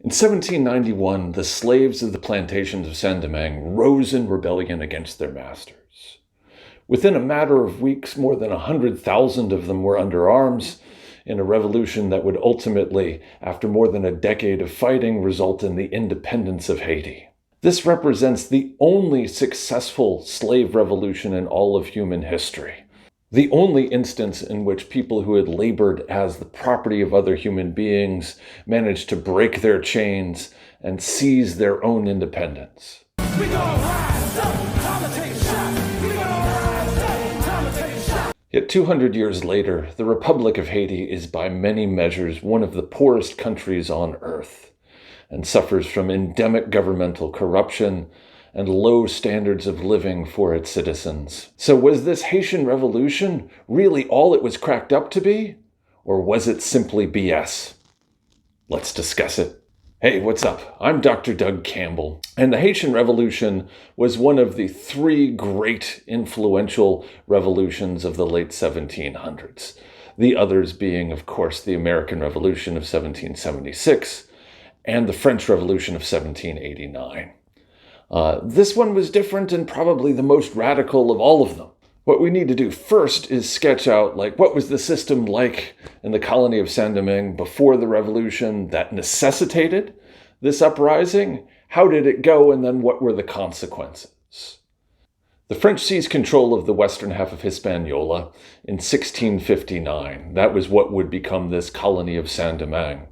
In 1791, the slaves of the plantations of Saint-Domingue rose in rebellion against their masters. Within a matter of weeks, more than 100,000 of them were under arms in a revolution that would ultimately, after more than a decade of fighting, result in the independence of Haiti. This represents the only successful slave revolution in all of human history. The only instance in which people who had labored as the property of other human beings managed to break their chains and seize their own independence. Yet 200 years later, the Republic of Haiti is by many measures one of the poorest countries on earth, and suffers from endemic governmental corruption and low standards of living for its citizens. So was this Haitian Revolution really all it was cracked up to be? Or was it simply BS? Let's discuss it. Hey, what's up? I'm Dr. Doug Campbell, and the Haitian Revolution was one of the three great influential revolutions of the late 1700s. The others being, of course, the American Revolution of 1776 and the French Revolution of 1789. This one was different and probably the most radical of all of them. What we need to do first is sketch out, what was the system like in the colony of Saint-Domingue before the revolution that necessitated this uprising? How did it go, and then what were the consequences? The French seized control of the western half of Hispaniola in 1659. That was what would become this colony of Saint-Domingue.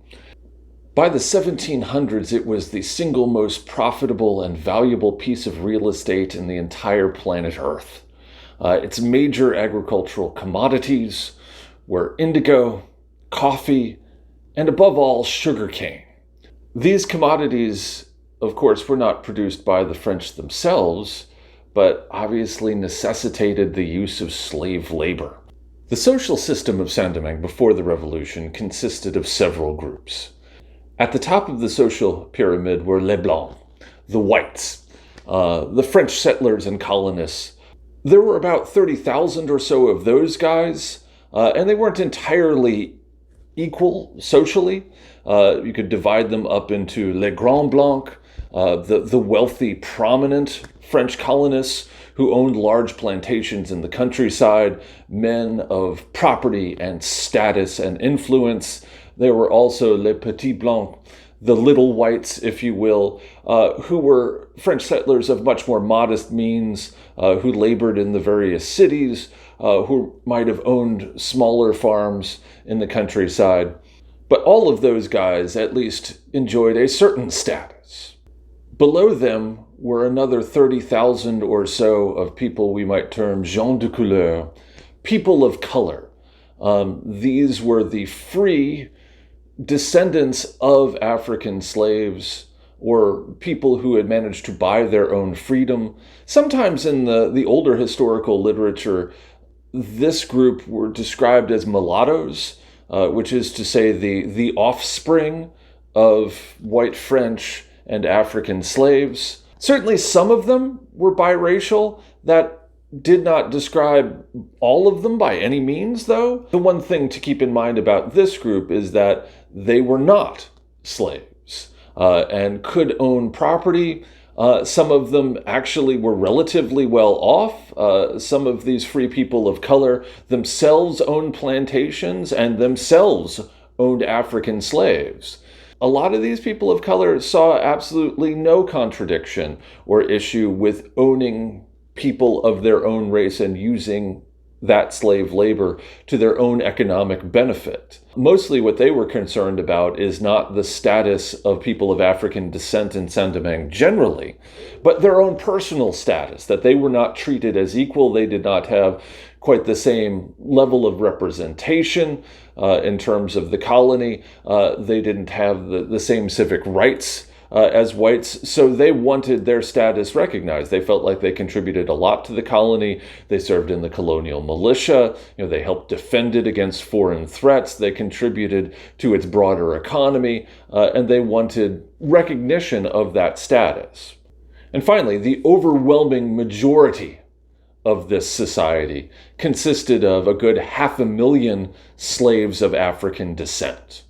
By the 1700s, it was the single most profitable and valuable piece of real estate in the entire planet Earth. Its major agricultural commodities were indigo, coffee, and above all, sugarcane. These commodities, of course, were not produced by the French themselves, but obviously necessitated the use of slave labor. The social system of Saint-Domingue before the revolution consisted of several groups. At the top of the social pyramid were les Blancs, the whites, the French settlers and colonists. There were about 30,000 or so of those guys, and they weren't entirely equal socially. You could divide them up into les Grands Blancs, the wealthy, prominent French colonists who owned large plantations in the countryside, men of property and status and influence. There were also les Petits Blancs, the little whites, if you will, who were French settlers of much more modest means, who labored in the various cities, who might have owned smaller farms in the countryside. But all of those guys at least enjoyed a certain status. Below them were another 30,000 or so of people we might term gens de couleur, people of color. These were the free descendants of African slaves, or people who had managed to buy their own freedom. Sometimes in the older historical literature, this group were described as mulattoes, which is to say the offspring of white French and African slaves. Certainly some of them were biracial. That did not describe all of them by any means, though. The one thing to keep in mind about this group is that they were not slaves and could own property. Some of them actually were relatively well off. Some of these free people of color themselves owned plantations and themselves owned African slaves. A lot of these people of color saw absolutely no contradiction or issue with owning people of their own race and using that slave labor to their own economic benefit. Mostly what they were concerned about is not the status of people of African descent in Saint-Domingue generally, but their own personal status, that they were not treated as equal. They did not have quite the same level of representation in terms of the colony. They didn't have the same civic rights as whites, so they wanted their status recognized. They felt like they contributed a lot to the colony. They served in the colonial militia. They helped defend it against foreign threats. They contributed to its broader economy, and they wanted recognition of that status. And finally, the overwhelming majority of this society consisted of a good 500,000 slaves of African descent,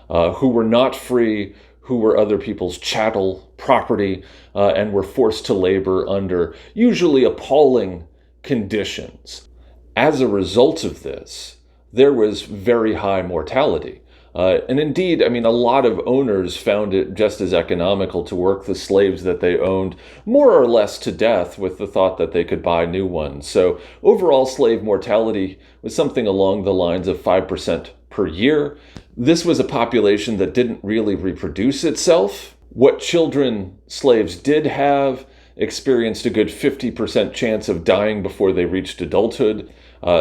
who were not free, who were other people's chattel property and were forced to labor under usually appalling conditions. As a result of this, there was very high mortality. And indeed, I mean, a lot of owners found it just as economical to work the slaves that they owned more or less to death with the thought that they could buy new ones. So overall slave mortality was something along the lines of 5% per year. This was a population that didn't really reproduce itself. What children slaves did have experienced a good 50% chance of dying before they reached adulthood.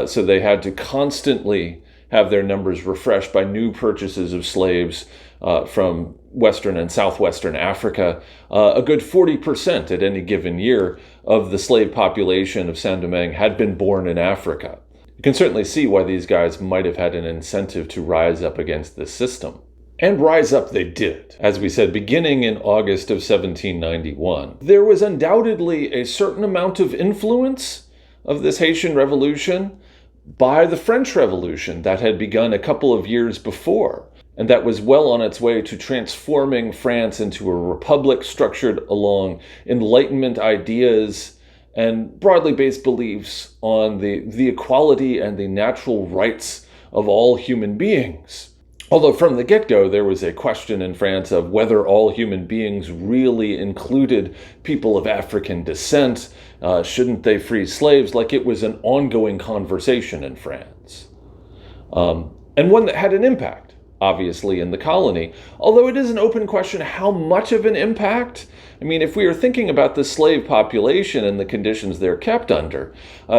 So they had to constantly have their numbers refreshed by new purchases of slaves from Western and Southwestern Africa. A good 40% at any given year of the slave population of Saint-Domingue had been born in Africa. You can certainly see why these guys might have had an incentive to rise up against this system. And rise up they did, as we said, beginning in August of 1791. There was undoubtedly a certain amount of influence of this Haitian Revolution by the French Revolution that had begun a couple of years before, and that was well on its way to transforming France into a republic structured along Enlightenment ideas and broadly based beliefs on the equality and the natural rights of all human beings. Although from the get-go, there was a question in France of whether all human beings really included people of African descent. Shouldn't they free slaves? Like it was an ongoing conversation in France. And one that had an impact, obviously, in the colony. Although it is an open question how much of an impact. I mean, if we are thinking about the slave population and the conditions they're kept under,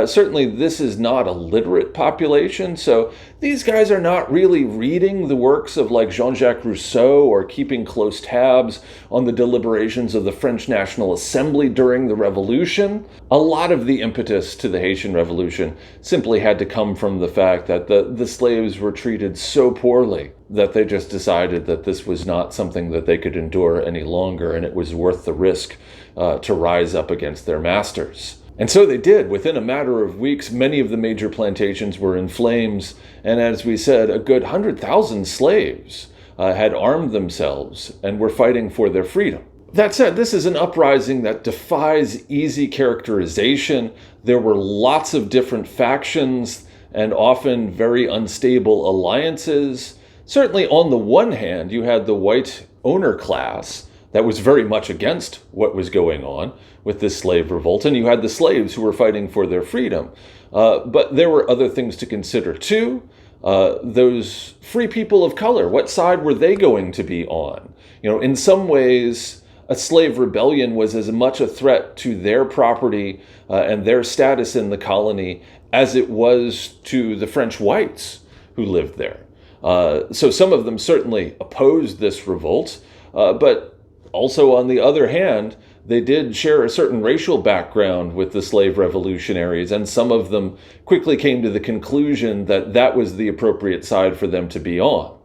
certainly this is not a literate population, so these guys are not really reading the works of like Jean-Jacques Rousseau or keeping close tabs on the deliberations of the French National Assembly during the Revolution. A lot of the impetus to the Haitian Revolution simply had to come from the fact that the slaves were treated so poorly that they just decided that this was not something that they could endure any longer, and it was worth the risk to rise up against their masters. And so they did. Within a matter of weeks, many of the major plantations were in flames, and as we said, a good 100,000 slaves had armed themselves and were fighting for their freedom. That said, this is an uprising that defies easy characterization. There were lots of different factions and often very unstable alliances. Certainly, on the one hand, you had the white owner class that was very much against what was going on with this slave revolt, and you had the slaves who were fighting for their freedom. But there were other things to consider too. Those free people of color, what side were they going to be on? You know, in some ways, a slave rebellion was as much a threat to their property and their status in the colony as it was to the French whites who lived there. So some of them certainly opposed this revolt, but also on the other hand, they did share a certain racial background with the slave revolutionaries, and some of them quickly came to the conclusion that that was the appropriate side for them to be on.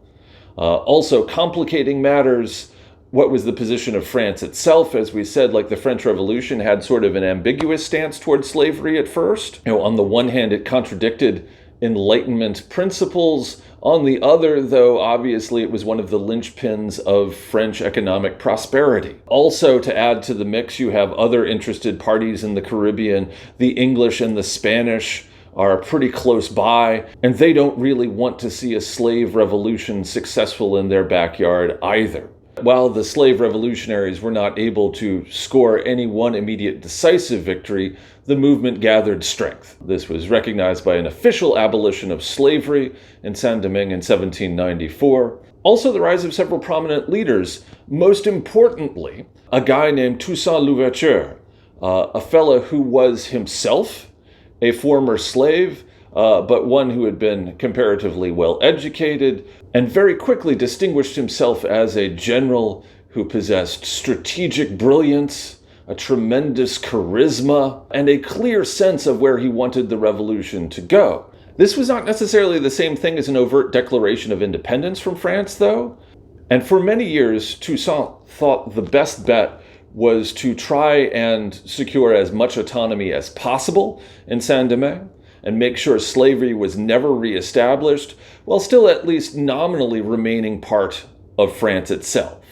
Also complicating matters, what was the position of France itself? As we said, like the French Revolution had sort of an ambiguous stance towards slavery at first. You know, on the one hand, it contradicted Enlightenment principles. On the other, though, obviously it was one of the linchpins of French economic prosperity. Also, to add to the mix, you have other interested parties in the Caribbean. The English and the Spanish are pretty close by, and they don't really want to see a slave revolution successful in their backyard either. While the slave revolutionaries were not able to score any one immediate decisive victory, the movement gathered strength. This was recognized by an official abolition of slavery in Saint-Domingue in 1794. Also the rise of several prominent leaders, most importantly, a guy named Toussaint l'Ouverture, a fellow who was himself a former slave, but one who had been comparatively well educated and very quickly distinguished himself as a general who possessed strategic brilliance, a tremendous charisma, and a clear sense of where he wanted the revolution to go. This was not necessarily the same thing as an overt declaration of independence from France, though. And for many years, Toussaint thought the best bet was to try and secure as much autonomy as possible in Saint-Domingue and make sure slavery was never reestablished, while still at least nominally remaining part of France itself.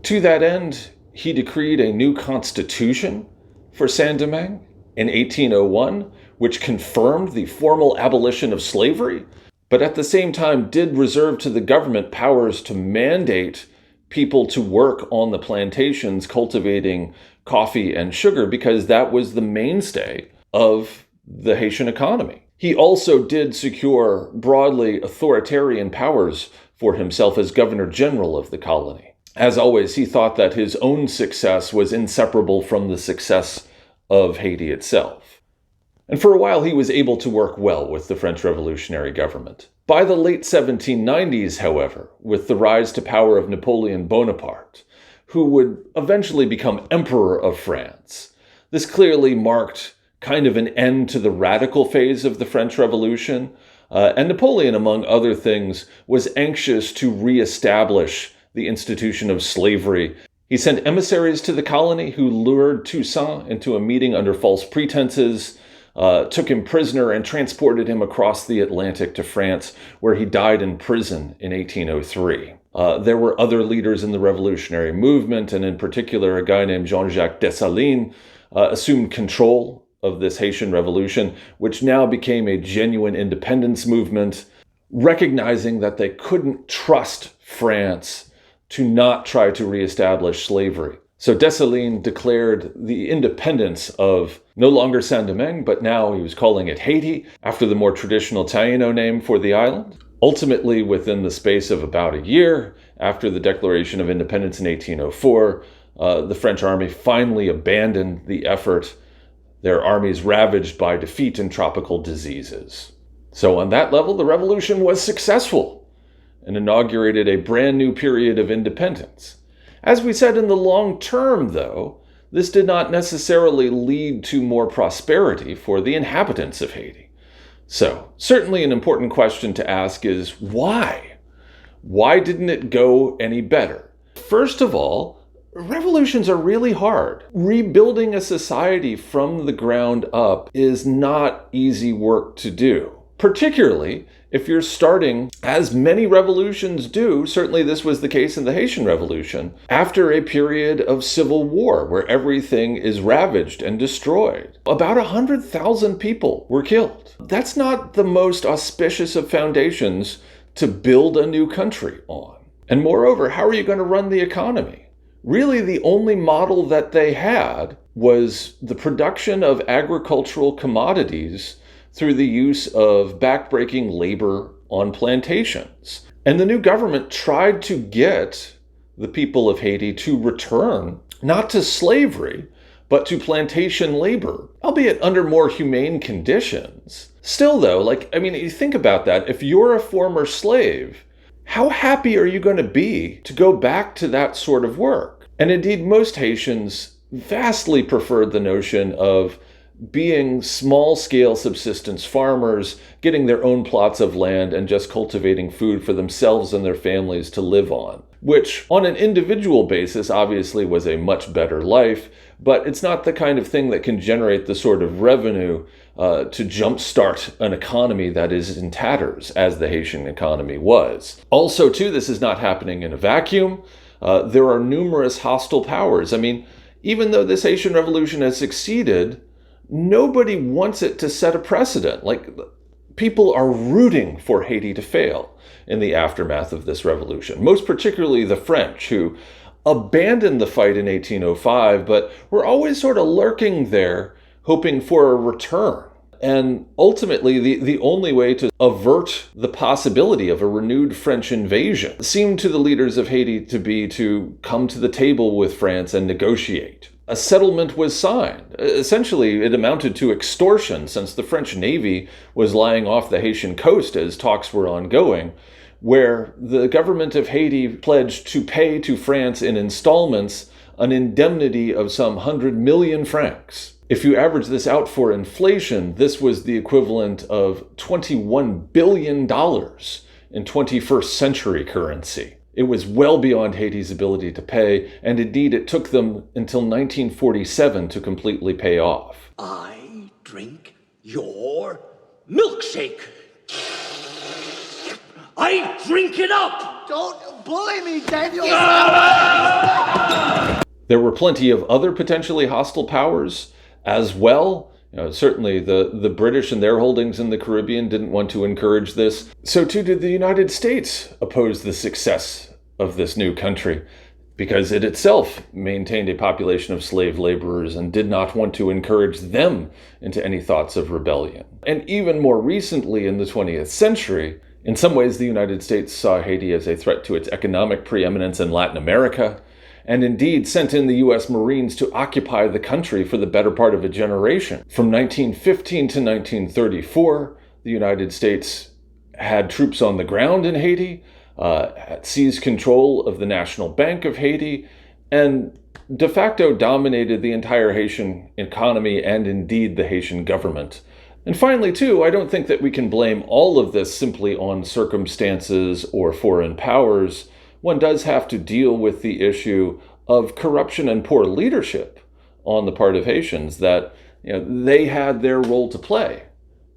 To that end, he decreed a new constitution for Saint-Domingue in 1801, which confirmed the formal abolition of slavery, but at the same time did reserve to the government powers to mandate people to work on the plantations cultivating coffee and sugar, because that was the mainstay of the Haitian economy. He also did secure broadly authoritarian powers for himself as governor general of the colony. As always, he thought that his own success was inseparable from the success of Haiti itself. And for a while, he was able to work well with the French revolutionary government. By the late 1790s, however, with the rise to power of Napoleon Bonaparte, who would eventually become Emperor of France, this clearly marked kind of an end to the radical phase of the French Revolution. And Napoleon, among other things, was anxious to reestablish the institution of slavery. He sent emissaries to the colony who lured Toussaint into a meeting under false pretenses, took him prisoner, and transported him across the Atlantic to France, where he died in prison in 1803. There were other leaders in the revolutionary movement, and in particular, a guy named Jean-Jacques Dessalines assumed control of this Haitian Revolution, which now became a genuine independence movement, recognizing that they couldn't trust France to not try to reestablish slavery. So Dessalines declared the independence of no longer Saint-Domingue, but now he was calling it Haiti, after the more traditional Taino name for the island. Ultimately, within the space of about a year after the Declaration of Independence in 1804, the French army finally abandoned the effort, their armies ravaged by defeat and tropical diseases. So on that level, the revolution was successful and inaugurated a brand new period of independence. As we said, in the long term, though, this did not necessarily lead to more prosperity for the inhabitants of Haiti. So, certainly an important question to ask is why? Why didn't it go any better? First of all, revolutions are really hard. Rebuilding a society from the ground up is not easy work to do, particularly if you're starting, as many revolutions do, certainly this was the case in the Haitian Revolution, after a period of civil war where everything is ravaged and destroyed. About 100,000 people were killed. That's not the most auspicious of foundations to build a new country on. And moreover, how are you going to run the economy? Really, the only model that they had was the production of agricultural commodities through the use of backbreaking labor on plantations. And the new government tried to get the people of Haiti to return, not to slavery, but to plantation labor, albeit under more humane conditions. Still though, you think about that. If you're a former slave, how happy are you going to be to go back to that sort of work? And indeed, most Haitians vastly preferred the notion of being small-scale subsistence farmers, getting their own plots of land and just cultivating food for themselves and their families to live on, which on an individual basis obviously was a much better life, but it's not the kind of thing that can generate the sort of revenue to jumpstart an economy that is in tatters, as the Haitian economy was. Also, too, this is not happening in a vacuum. There are numerous hostile powers. Even though this Haitian Revolution has succeeded, nobody wants it to set a precedent. People are rooting for Haiti to fail in the aftermath of this revolution, most particularly the French, who abandoned the fight in 1805, but were always sort of lurking there, hoping for a return. And ultimately, the only way to avert the possibility of a renewed French invasion seemed to the leaders of Haiti to be to come to the table with France and negotiate. A settlement was signed. Essentially, it amounted to extortion, since the French Navy was lying off the Haitian coast as talks were ongoing, where the government of Haiti pledged to pay to France in installments an indemnity of some 100 million francs. If you average this out for inflation, this was the equivalent of $21 billion in 21st century currency. It was well beyond Haiti's ability to pay, and indeed it took them until 1947 to completely pay off. I drink your milkshake. I drink it up! Don't bully me, Daniel! There were plenty of other potentially hostile powers as well. Certainly the British and their holdings in the Caribbean didn't want to encourage this. So too did the United States oppose the success of this new country, because it itself maintained a population of slave laborers and did not want to encourage them into any thoughts of rebellion. And even more recently in the 20th century, in some ways the United States saw Haiti as a threat to its economic preeminence in Latin America, and indeed sent in the U.S. Marines to occupy the country for the better part of a generation. From 1915 to 1934, the United States had troops on the ground in Haiti, seized control of the National Bank of Haiti, and de facto dominated the entire Haitian economy and indeed the Haitian government. And finally, too, I don't think that we can blame all of this simply on circumstances or foreign powers. One does have to deal with the issue of corruption and poor leadership on the part of Haitians, that they had their role to play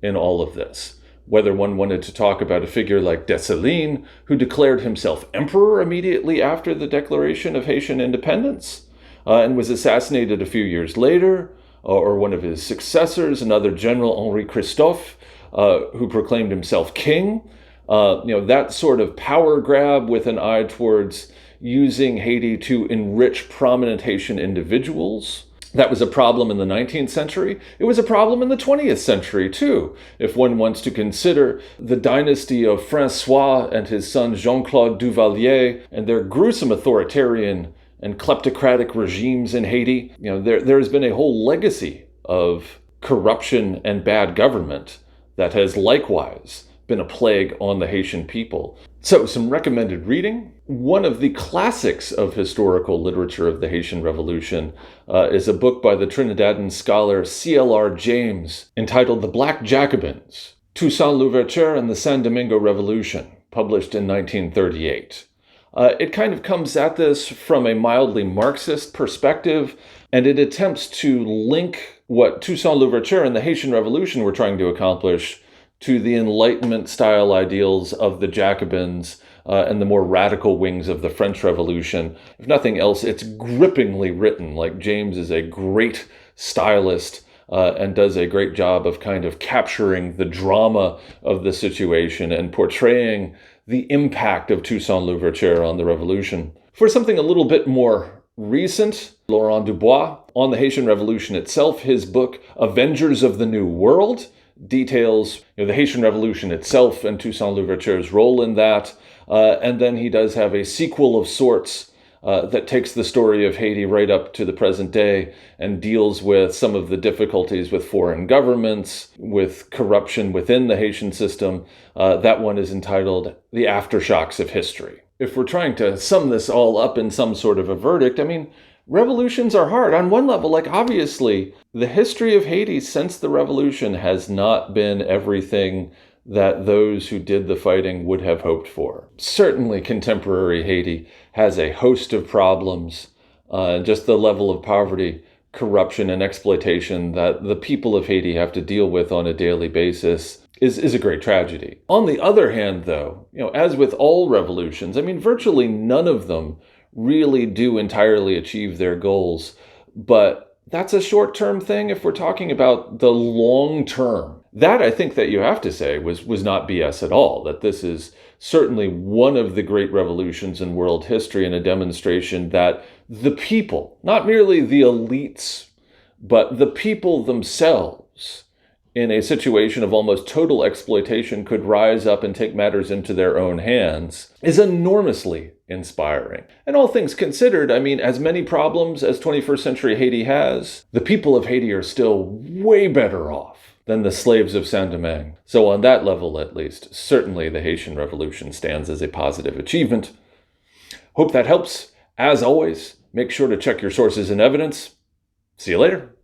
in all of this. Whether one wanted to talk about a figure like Dessalines, who declared himself emperor immediately after the declaration of Haitian independence, and was assassinated a few years later, or one of his successors, another General Henri Christophe, who proclaimed himself king. That sort of power grab with an eye towards using Haiti to enrich prominent Haitian individuals. That was a problem in the 19th century. It was a problem in the 20th century, too, if one wants to consider the dynasty of Francois and his son Jean-Claude Duvalier and their gruesome authoritarian and kleptocratic regimes in Haiti. There has been a whole legacy of corruption and bad government that has likewise been a plague on the Haitian people. So, some recommended reading. One of the classics of historical literature of the Haitian Revolution is a book by the Trinidadian scholar C.L.R. James entitled The Black Jacobins, Toussaint Louverture and the Saint-Domingue Revolution, published in 1938. It kind of comes at this from a mildly Marxist perspective, and it attempts to link what Toussaint Louverture and the Haitian Revolution were trying to accomplish to the Enlightenment-style ideals of the Jacobins and the more radical wings of the French Revolution. If nothing else, it's grippingly written. Like, James is a great stylist and does a great job of kind of capturing the drama of the situation and portraying the impact of Toussaint Louverture on the revolution. For something a little bit more recent, Laurent DuBois, on the Haitian Revolution itself, his book Avengers of the New World details the Haitian Revolution itself and Toussaint Louverture's role in that. And then he does have a sequel of sorts that takes the story of Haiti right up to the present day and deals with some of the difficulties with foreign governments, with corruption within the Haitian system. That one is entitled The Aftershocks of History. If we're trying to sum this all up in some sort of a verdict, revolutions are hard. On one level, obviously, the history of Haiti since the revolution has not been everything that those who did the fighting would have hoped for. Certainly, contemporary Haiti has a host of problems, just the level of poverty, corruption, and exploitation that the people of Haiti have to deal with on a daily basis is a great tragedy. On the other hand, though, as with all revolutions, virtually none of them really do entirely achieve their goals. But that's a short-term thing if we're talking about the long term. That, I think that you have to say, was not BS at all, that this is certainly one of the great revolutions in world history and a demonstration that the people, not merely the elites, but the people themselves, in a situation of almost total exploitation, could rise up and take matters into their own hands, is enormously inspiring. And all things considered, as many problems as 21st century Haiti has, the people of Haiti are still way better off than the slaves of Saint-Domingue. So on that level, at least, certainly the Haitian Revolution stands as a positive achievement. Hope that helps. As always, make sure to check your sources and evidence. See you later.